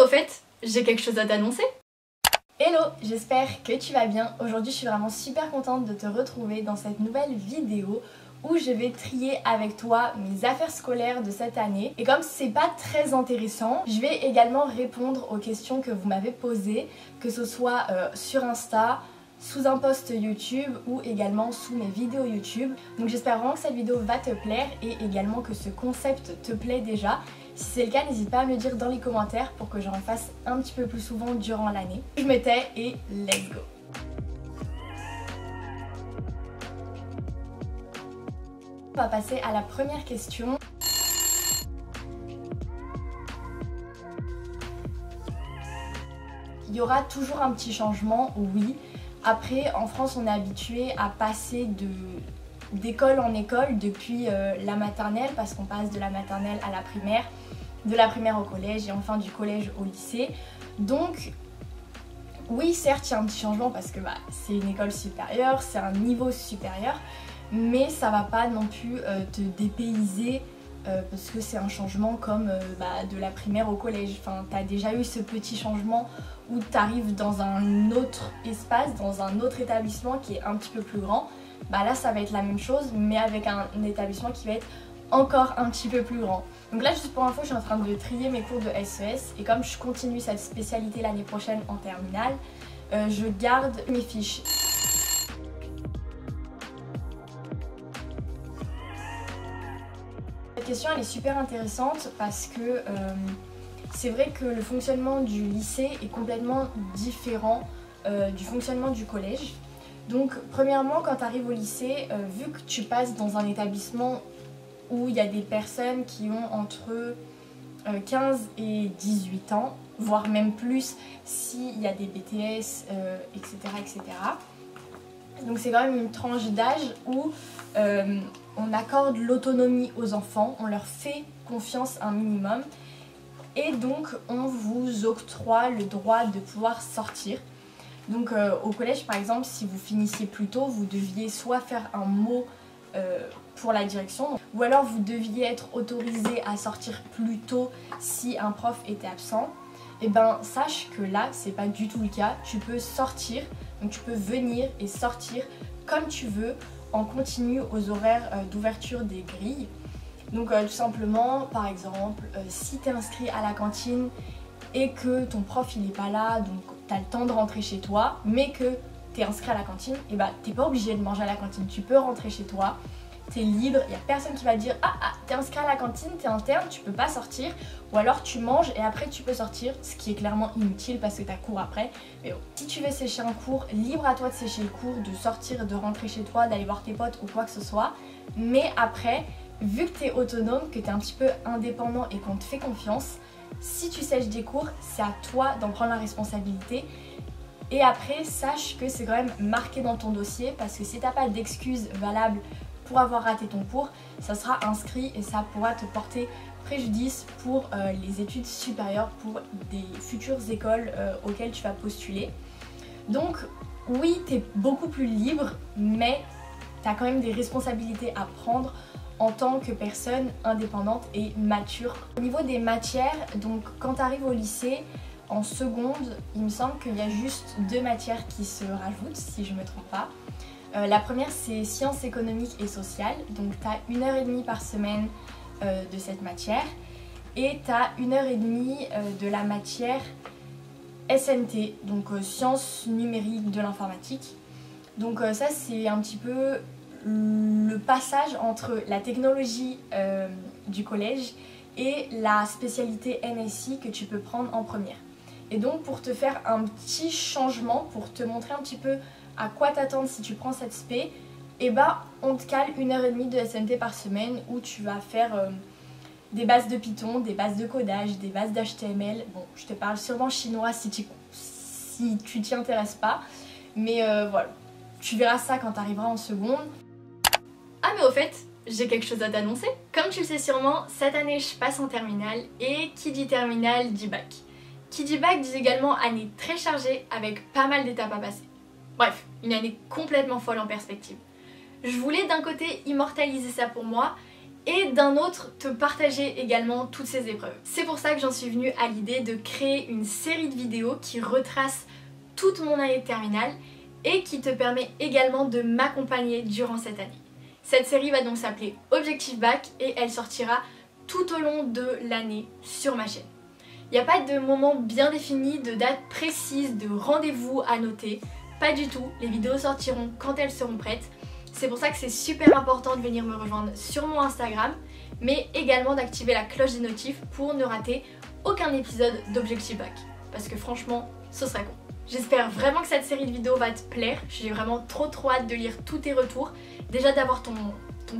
mais au fait, j'ai quelque chose à t'annoncer. Hello, j'espère que tu vas bien. Aujourd'hui je suis vraiment super contente de te retrouver dans cette nouvelle vidéo où je vais trier avec toi mes affaires scolaires de cette année. Et comme c'est pas très intéressant, je vais également répondre aux questions que vous m'avez posées, que ce soit sur Insta, sous un post YouTube ou également sous mes vidéos YouTube. Donc j'espère vraiment que cette vidéo va te plaire et également que ce concept te plaît déjà. Si c'est le cas, n'hésite pas à me le dire dans les commentaires pour que j'en fasse un petit peu plus souvent durant l'année. Je me tais et let's go! On va passer à la première question. Il y aura toujours un petit changement, oui. Après, en France, on est habitué à passer d'école en école depuis la maternelle, parce qu'on passe de la maternelle à la primaire, de la primaire au collège et enfin du collège au lycée. Donc oui, certes, il y a un petit changement parce que c'est une école supérieure, c'est un niveau supérieur, mais ça va pas non plus te dépayser parce que c'est un changement comme de la primaire au collège. Enfin, tu as déjà eu ce petit changement où tu arrives dans un autre espace, dans un autre établissement qui est un petit peu plus grand. Là, ça va être la même chose, mais avec un établissement qui va être encore un petit peu plus grand. Donc là, juste pour info, je suis en train de trier mes cours de SES et comme je continue cette spécialité l'année prochaine en terminale, je garde mes fiches. Cette question elle est super intéressante parce que c'est vrai que le fonctionnement du lycée est complètement différent du fonctionnement du collège. Donc premièrement, quand tu arrives au lycée, vu que tu passes dans un établissement où il y a des personnes qui ont entre 15 et 18 ans, voire même plus s'il y a des BTS, etc., etc. Donc c'est quand même une tranche d'âge où on accorde l'autonomie aux enfants, on leur fait confiance un minimum et donc on vous octroie le droit de pouvoir sortir. Donc au collège par exemple, si vous finissiez plus tôt, vous deviez soit faire un mot pour la direction ou alors vous deviez être autorisé à sortir plus tôt si un prof était absent. Et sache que là c'est pas du tout le cas, tu peux sortir, donc tu peux venir et sortir comme tu veux en continu aux horaires d'ouverture des grilles. Donc tout simplement, par exemple, si tu es inscrit à la cantine et que ton prof il est pas là, donc tu as le temps de rentrer chez toi, mais que tu es inscrit à la cantine, et t'es pas obligé de manger à la cantine, tu peux rentrer chez toi, t'es libre, il n'y a personne qui va te dire t'es inscrit à la cantine, t'es interne, tu peux pas sortir, ou alors tu manges et après tu peux sortir, ce qui est clairement inutile parce que t'as cours après. Mais bon, si tu veux sécher un cours, libre à toi de sécher le cours, de sortir, de rentrer chez toi, d'aller voir tes potes ou quoi que ce soit, mais après, vu que t'es autonome, que t'es un petit peu indépendant et qu'on te fait confiance, si tu sèches des cours, c'est à toi d'en prendre la responsabilité. Et après, sache que c'est quand même marqué dans ton dossier parce que si t'as pas d'excuses valables pour avoir raté ton cours, ça sera inscrit et ça pourra te porter préjudice pour les études supérieures, pour des futures écoles auxquelles tu vas postuler. Donc oui, t'es beaucoup plus libre, mais t'as quand même des responsabilités à prendre en tant que personne indépendante et mature. Au niveau des matières, donc quand tu arrives au lycée, en seconde, il me semble qu'il y a juste 2 matières qui se rajoutent, si je ne me trompe pas. La première, c'est sciences économiques et sociales, donc tu as 1h30 par semaine de cette matière. Et tu as 1h30 de la matière SNT, donc sciences numériques de l'informatique. Donc ça, c'est un petit peu le passage entre la technologie du collège et la spécialité NSI que tu peux prendre en première. Et donc pour te faire un petit changement, pour te montrer un petit peu à quoi t'attendre si tu prends cette spé, on te cale 1h30 de SNT par semaine où tu vas faire des bases de Python, des bases de codage, des bases d'HTML. Bon, je te parle sûrement chinois si tu t'y intéresses pas, mais voilà, tu verras ça quand tu arriveras en seconde. Ah mais au fait, j'ai quelque chose à t'annoncer. Comme tu le sais sûrement, cette année je passe en terminale et qui dit terminale dit bac. Qui dit bac dit également année très chargée avec pas mal d'étapes à passer. Bref, une année complètement folle en perspective. Je voulais d'un côté immortaliser ça pour moi et d'un autre te partager également toutes ces épreuves. C'est pour ça que j'en suis venue à l'idée de créer une série de vidéos qui retrace toute mon année de terminale et qui te permet également de m'accompagner durant cette année. Cette série va donc s'appeler Objectif Bac et elle sortira tout au long de l'année sur ma chaîne. Il n'y a pas de moment bien défini, de date précise, de rendez-vous à noter, pas du tout, les vidéos sortiront quand elles seront prêtes. C'est pour ça que c'est super important de venir me rejoindre sur mon Instagram, mais également d'activer la cloche des notifs pour ne rater aucun épisode d'Objectif Bac. Parce que franchement, ce serait con. J'espère vraiment que cette série de vidéos va te plaire, j'ai vraiment trop hâte de lire tous tes retours. Déjà d'avoir ton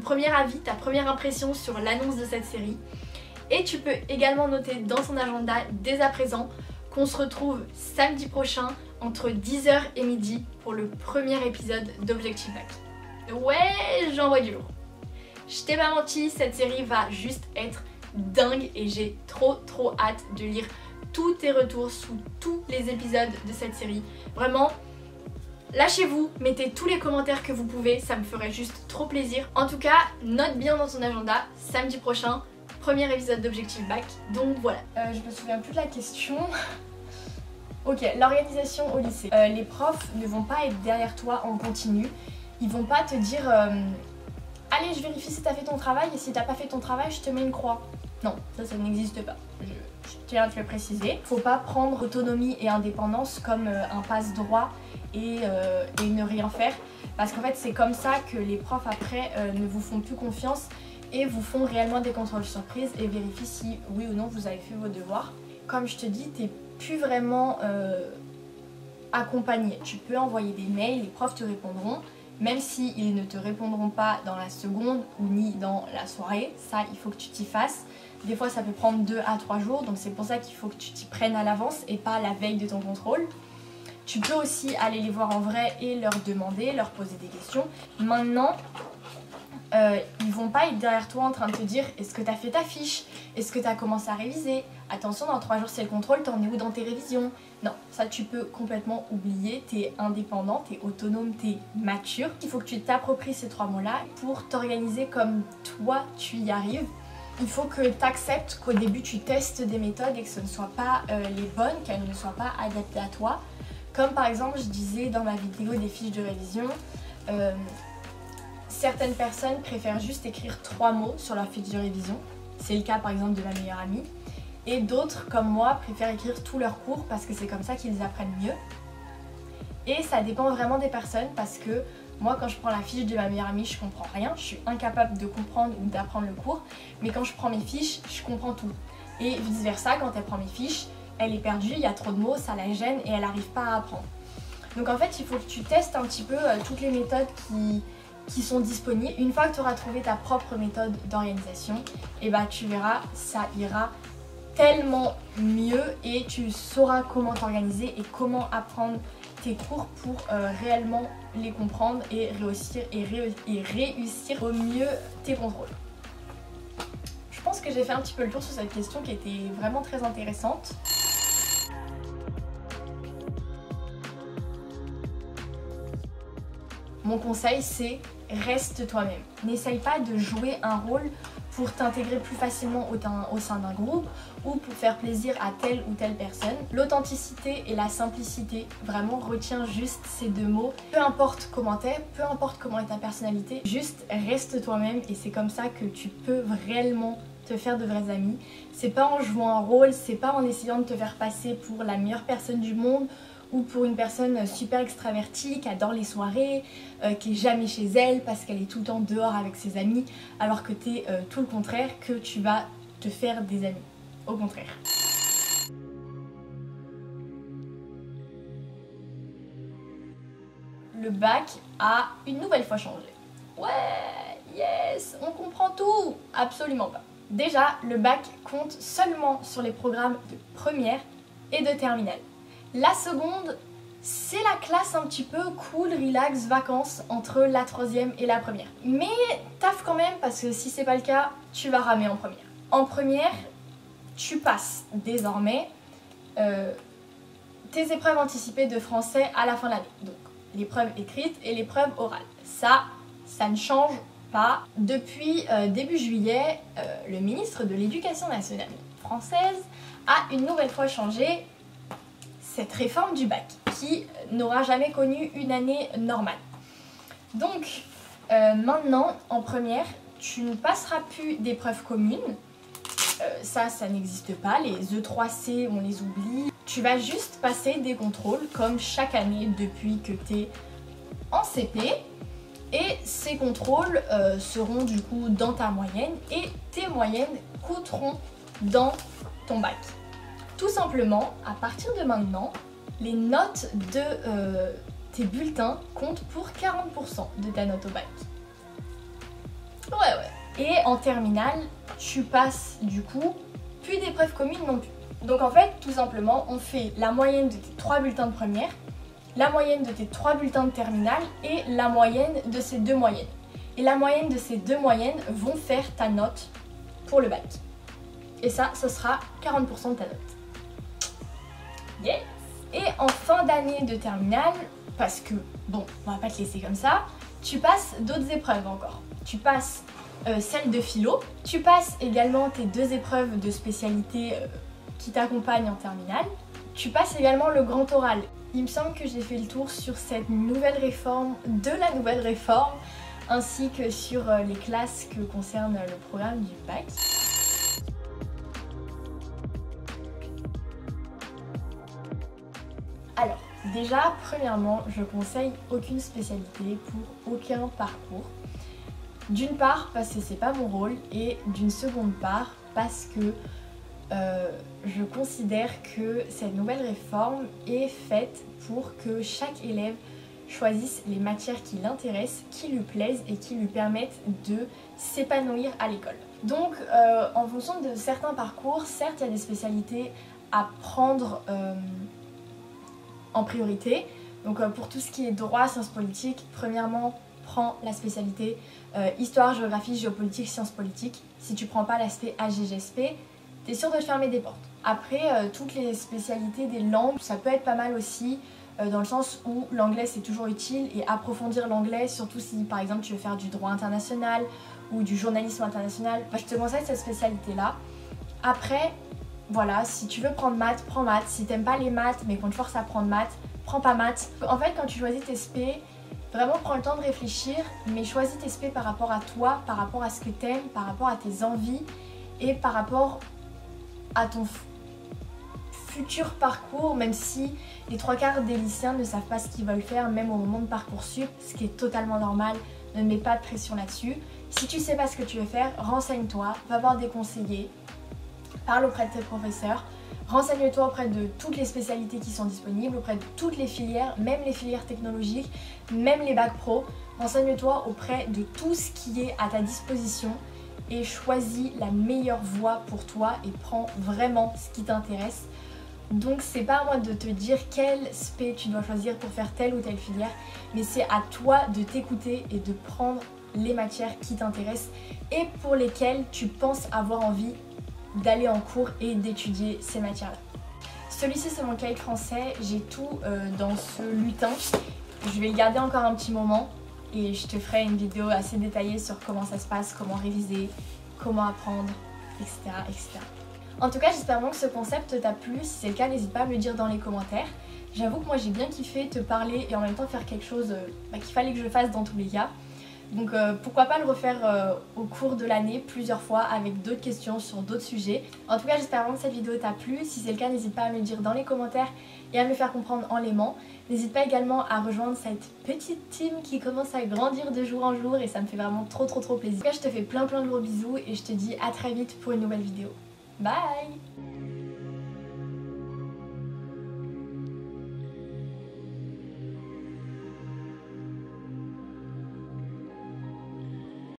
premier avis, ta première impression sur l'annonce de cette série. Et tu peux également noter dans ton agenda dès à présent qu'on se retrouve samedi prochain entre 10h et midi pour le premier épisode d'Objectif Bac. Ouais, j'envoie du lourd. Je t'ai pas menti, cette série va juste être dingue et j'ai trop hâte de lire tous tes retours sous tous les épisodes de cette série. Vraiment, lâchez-vous, mettez tous les commentaires que vous pouvez, ça me ferait juste trop plaisir. En tout cas, note bien dans ton agenda, samedi prochain, premier épisode d'Objectif Bac, donc voilà. Je me souviens plus de la question. Ok, l'organisation au lycée. Les profs ne vont pas être derrière toi en continu. Ils vont pas te dire allez, je vérifie si t'as fait ton travail et si t'as pas fait ton travail, je te mets une croix. Non, ça n'existe pas. Je tiens à te le préciser. Faut pas prendre autonomie et indépendance comme un passe-droit et ne rien faire. Parce qu'en fait, c'est comme ça que les profs après ne vous font plus confiance et vous font réellement des contrôles surprises et vérifient si oui ou non vous avez fait vos devoirs. Comme je te dis, t'es plus vraiment accompagné. Tu peux envoyer des mails, les profs te répondront. Même s'ils ne te répondront pas dans la seconde ou ni dans la soirée, ça il faut que tu t'y fasses. Des fois ça peut prendre 2 à 3 jours, donc c'est pour ça qu'il faut que tu t'y prennes à l'avance et pas la veille de ton contrôle. Tu peux aussi aller les voir en vrai et leur demander, leur poser des questions. Maintenant, ils vont pas être derrière toi en train de te dire est-ce que tu as fait ta fiche, est-ce que tu as commencé à réviser, attention dans 3 jours c'est le contrôle, t'en es où dans tes révisions. Non, ça tu peux complètement oublier, t'es indépendant, t'es autonome, t'es mature. Il faut que tu t'appropries ces 3 mots-là pour t'organiser comme toi tu y arrives. Il faut que tu acceptes qu'au début tu testes des méthodes et que ce ne soient pas les bonnes, qu'elles ne soient pas adaptées à toi. Comme par exemple je disais dans ma vidéo des fiches de révision, certaines personnes préfèrent juste écrire 3 mots sur leur fiche de révision. C'est le cas par exemple de ma meilleure amie. Et d'autres, comme moi, préfèrent écrire tous leurs cours parce que c'est comme ça qu'ils apprennent mieux. Et ça dépend vraiment des personnes parce que moi, quand je prends la fiche de ma meilleure amie, je comprends rien. Je suis incapable de comprendre ou d'apprendre le cours. Mais quand je prends mes fiches, je comprends tout. Et vice versa, quand elle prend mes fiches, elle est perdue, il y a trop de mots, ça la gêne et elle n'arrive pas à apprendre. Donc en fait, il faut que tu testes un petit peu toutes les méthodes qui sont disponibles. Une fois que tu auras trouvé ta propre méthode d'organisation, et bah tu verras, ça ira tellement mieux et tu sauras comment t'organiser et comment apprendre tes cours pour réellement les comprendre et réussir au mieux tes contrôles. Je pense que j'ai fait un petit peu le tour sur cette question qui était vraiment très intéressante. Mon conseil c'est reste toi-même. N'essaye pas de jouer un rôle pour t'intégrer plus facilement au sein d'un groupe ou pour faire plaisir à telle ou telle personne. L'authenticité et la simplicité, vraiment retiens juste ces 2 mots. Peu importe comment t'es, peu importe comment est ta personnalité, juste reste toi-même et c'est comme ça que tu peux réellement te faire de vrais amis. C'est pas en jouant un rôle, c'est pas en essayant de te faire passer pour la meilleure personne du monde ou pour une personne super extravertie qui adore les soirées, qui est jamais chez elle parce qu'elle est tout le temps dehors avec ses amis, alors que t'es tout le contraire, que tu vas te faire des amis. Au contraire. Le bac a une nouvelle fois changé. Ouais, yes, on comprend tout. Absolument pas. Déjà, le bac compte seulement sur les programmes de première et de terminale. La seconde, c'est la classe un petit peu cool, relax, vacances entre la 3e et la première. Mais taffe quand même parce que si c'est pas le cas, tu vas ramer en première. En première, tu passes désormais tes épreuves anticipées de français à la fin de l'année. Donc l'épreuve écrite et l'épreuve orale. Ça ne change pas. Depuis début juillet, le ministre de l'Éducation nationale française a une nouvelle fois changé cette réforme du bac qui n'aura jamais connu une année normale. Donc maintenant, en première, tu ne passeras plus d'épreuves communes. Ça n'existe pas. Les E3C, on les oublie. Tu vas juste passer des contrôles comme chaque année depuis que tu es en CP. Et ces contrôles seront du coup dans ta moyenne et tes moyennes coûteront dans ton bac. Tout simplement, à partir de maintenant, les notes de tes bulletins comptent pour 40% de ta note au bac. Ouais. Et en terminale, tu passes du coup plus d'épreuves communes non plus. Donc en fait, tout simplement, on fait la moyenne de tes 3 bulletins de première, la moyenne de tes 3 bulletins de terminale et la moyenne de ces 2 moyennes. Et la moyenne de ces 2 moyennes vont faire ta note pour le bac. Et ça, ce sera 40% de ta note. Yes. Et en fin d'année de terminale, parce que, bon, on va pas te laisser comme ça, tu passes d'autres épreuves encore. Tu passes celle de philo, tu passes également tes 2 épreuves de spécialité qui t'accompagnent en terminale, tu passes également le grand oral. Il me semble que j'ai fait le tour sur cette nouvelle réforme, de la nouvelle réforme, ainsi que sur les classes que concerne le programme du bac. Alors, déjà, premièrement, je conseille aucune spécialité pour aucun parcours. D'une part, parce que c'est pas mon rôle, et d'une seconde part, parce que je considère que cette nouvelle réforme est faite pour que chaque élève choisisse les matières qui l'intéressent, qui lui plaisent et qui lui permettent de s'épanouir à l'école. Donc, en fonction de certains parcours, certes, il y a des spécialités à prendre en priorité. Donc pour tout ce qui est droit, sciences politiques, premièrement, prends la spécialité histoire, géographie, géopolitique, sciences politiques. Si tu prends pas l'aspect AGGSP, t'es sûr de te fermer des portes. Après, toutes les spécialités des langues, ça peut être pas mal aussi, dans le sens où l'anglais c'est toujours utile, et approfondir l'anglais, surtout si par exemple tu veux faire du droit international ou du journalisme international, je te conseille cette spécialité-là. Après, voilà, si tu veux prendre maths, prends maths. Si t'aimes pas les maths mais qu'on te force à prendre maths, prends pas maths. En fait, quand tu choisis tes spé, vraiment prends le temps de réfléchir, mais choisis tes spé par rapport à toi, par rapport à ce que t'aimes, par rapport à tes envies et par rapport à ton futur parcours, même si les 3/4 des lycéens ne savent pas ce qu'ils veulent faire, même au moment de Parcoursup, ce qui est totalement normal, ne mets pas de pression là-dessus. Si tu sais pas ce que tu veux faire, renseigne-toi, va voir des conseillers, parle auprès de tes professeurs, renseigne-toi auprès de toutes les spécialités qui sont disponibles, auprès de toutes les filières, même les filières technologiques, même les bacs pro. Renseigne-toi auprès de tout ce qui est à ta disposition et choisis la meilleure voie pour toi et prends vraiment ce qui t'intéresse. Donc c'est pas à moi de te dire quel spé tu dois choisir pour faire telle ou telle filière, mais c'est à toi de t'écouter et de prendre les matières qui t'intéressent et pour lesquelles tu penses avoir envie d'aller en cours et d'étudier ces matières-là. Celui-ci c'est mon cahier de français, j'ai tout dans ce lutin. Je vais le garder encore un petit moment et je te ferai une vidéo assez détaillée sur comment ça se passe, comment réviser, comment apprendre, etc. etc. En tout cas, j'espère vraiment que ce concept t'a plu. Si c'est le cas, n'hésite pas à me le dire dans les commentaires. J'avoue que moi j'ai bien kiffé te parler et en même temps faire quelque chose qu'il fallait que je fasse dans tous les cas. Donc pourquoi pas le refaire au cours de l'année plusieurs fois avec d'autres questions sur d'autres sujets. En tout cas, j'espère vraiment que cette vidéo t'a plu. Si c'est le cas, n'hésite pas à me le dire dans les commentaires et à me le faire comprendre en l'aimant. N'hésite pas également à rejoindre cette petite team qui commence à grandir de jour en jour et ça me fait vraiment trop plaisir. En tout cas, je te fais plein de gros bisous et je te dis à très vite pour une nouvelle vidéo. Bye!